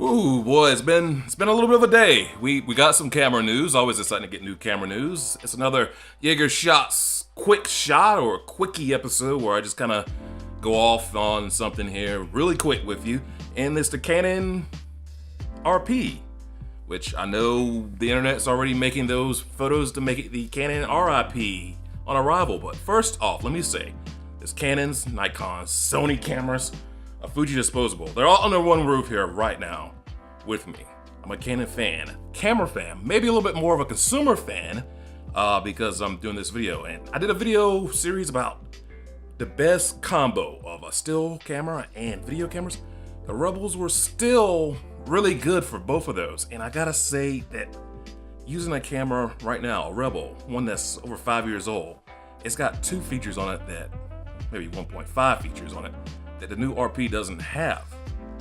Ooh, boy, it's been a little bit of a day. We got some camera news. Always exciting to get new camera news. It's another YeagerShots quick shot or quickie episode where I just kind of go off on something here really quick with you. And it's the Canon RP, which I know the internet's already making those photos to make it the Canon RIP on arrival. But first off, let me say, there's Canons, Nikons, Sony cameras, a Fuji disposable. They're all under one roof here right now with me. I'm a Canon fan, camera fan, maybe a little bit more of a consumer fan because I'm doing this video. And I did a video series about the best combo of a still camera and video cameras. The Rebels were still really good for both of those. And I gotta say that using a camera right now, a Rebel, one that's over 5 years old, it's got two features on it that, maybe 1.5 features on it, that the new RP doesn't have,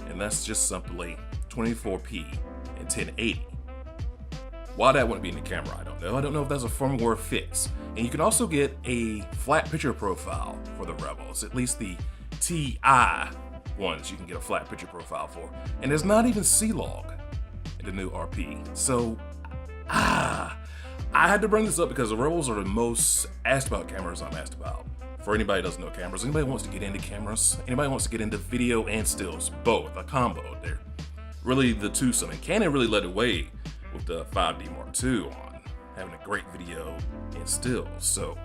and that's just simply 24p and 1080. Why that wouldn't be in the camera, I don't know. I don't know if that's a firmware fix. And you can also get a flat picture profile for the Rebels, at least the TI ones you can get a flat picture profile for. And there's not even C-Log in the new RP. So, I had to bring this up because the Rebels are the most asked about cameras I'm asked about. For anybody who doesn't know cameras, anybody who wants to get into cameras, anybody who wants to get into video and stills, both, a combo. They're really the twosome. And Canon really led the way with the 5D Mark II on having a great video and stills. So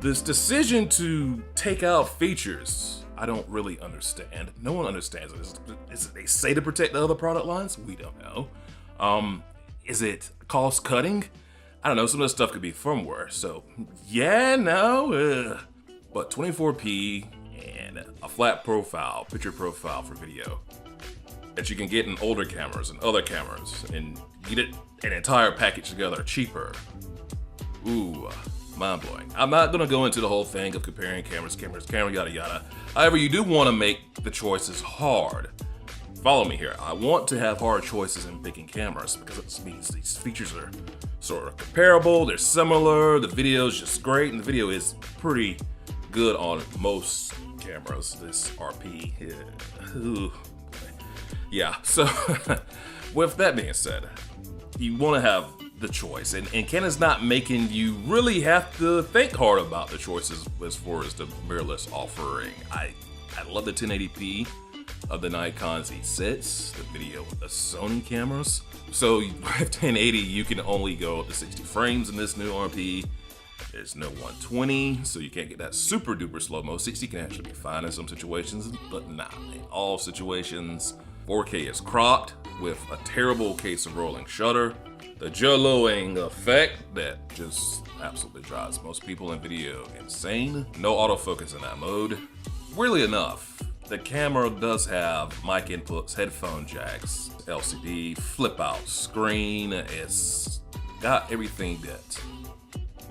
this decision to take out features, I don't really understand. No one understands it. Is it they say to protect the other product lines? We don't know. Is it cost cutting? I don't know, some of this stuff could be firmware, so yeah, no. But 24p and a flat profile, picture profile for video that you can get in older cameras and other cameras and get it an entire package together cheaper. Ooh, mind-blowing. I'm not gonna go into the whole thing of comparing cameras, yada yada. However, you do wanna make the choices hard. Follow me here. I want to have hard choices in picking cameras because it means these features are sort of comparable, they're similar, the video is just great, and the video is pretty good on most cameras. This RP, yeah. So with that being said, you want to have the choice, and Canon's not making you really have to think hard about the choices as far as the mirrorless offering. I love the 1080p of the Nikon's E6, the video with the Sony cameras. So with 1080, you can only go up to 60 frames in this new RP. There's no 120, so you can't get that super duper slow-mo. 60 can actually be fine in some situations, but not in all situations. 4K is cropped with a terrible case of rolling shutter. The Joloing effect that just absolutely drives most people in video insane. No autofocus in that mode. Weirdly enough, the camera does have mic inputs, headphone jacks, LCD, flip out screen. It's got everything that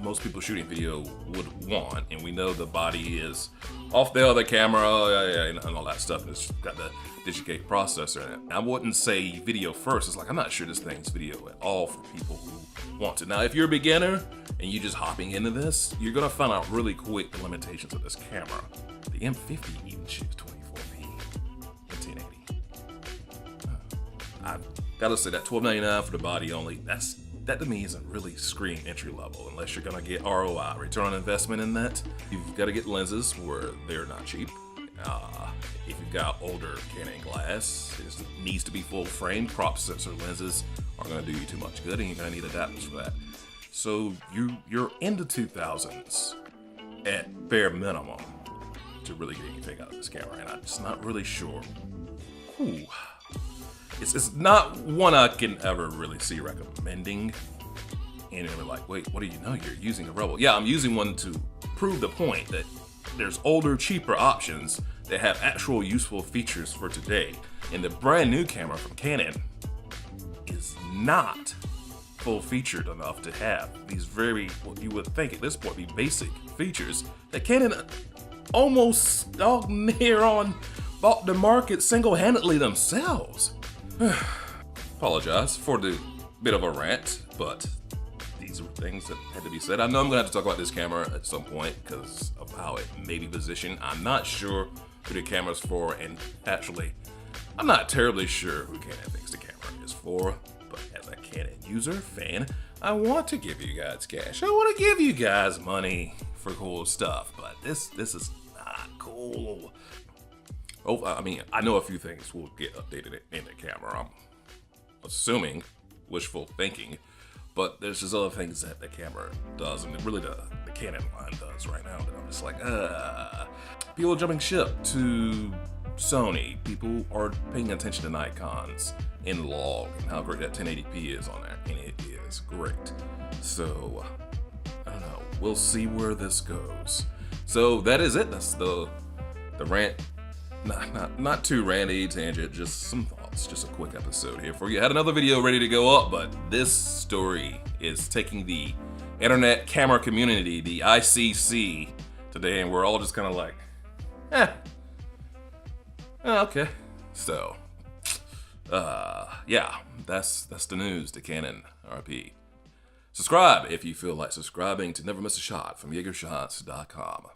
most people shooting video would want. And we know the body is off the other camera and all that stuff. It's got the DSLR processor in it. I wouldn't say video first. It's like, I'm not sure this thing's video at all for people who want to. Now, if you're a beginner and you're just hopping into this, you're gonna find out really quick the limitations of this camera. The M50 even shoots 24p and 1080. I've gotta say that $12.99 for the body only, that to me isn't really screen entry level unless you're gonna get ROI, return on investment in that. You've gotta get lenses where they're not cheap. If you've got older Canon glass, it needs to be full frame. Crop sensor lenses aren't gonna do you too much good and you're gonna need adapters for that. So you're in the 2000s at bare minimum to really get anything out of this camera, and I'm just not really sure. Ooh. It's not one I can ever really see recommending. And you're like, wait, what do you know? You're using a Rebel. Yeah, I'm using one to prove the point that there's older, cheaper options that have actual useful features for today. And the brand new camera from Canon is not full featured enough to have these very, what you would think at this point be basic features that Canon almost near on bought the market single-handedly themselves. Apologize for the bit of a rant, but these are things that had to be said. I know I'm gonna have to talk about this camera at some point because of how it may be positioned. I'm not sure who the camera's for, and actually, I'm not terribly sure who Canon thinks the camera is for, but as a Canon user, fan, I want to give you guys cash. I want to give you guys money for cool stuff, but this is not cool. Oh, I mean, I know a few things will get updated in the camera. I'm assuming, wishful thinking, but there's just other things that the camera does, and really the Canon line does right now that I'm just like, people are jumping ship to Sony. People are paying attention to Nikon's in log and how great that 1080p is on there, and it is great. So, I don't know. We'll see where this goes. So that is it. That's the rant. Not too ranty tangent, just some thoughts. Just a quick episode here for you. I had another video ready to go up, but this story is taking the internet camera community, the ICC, today, and we're all just kind of like, okay. So, yeah, that's the news to Canon RP. Subscribe if you feel like subscribing to never miss a shot from YeagerShots.com.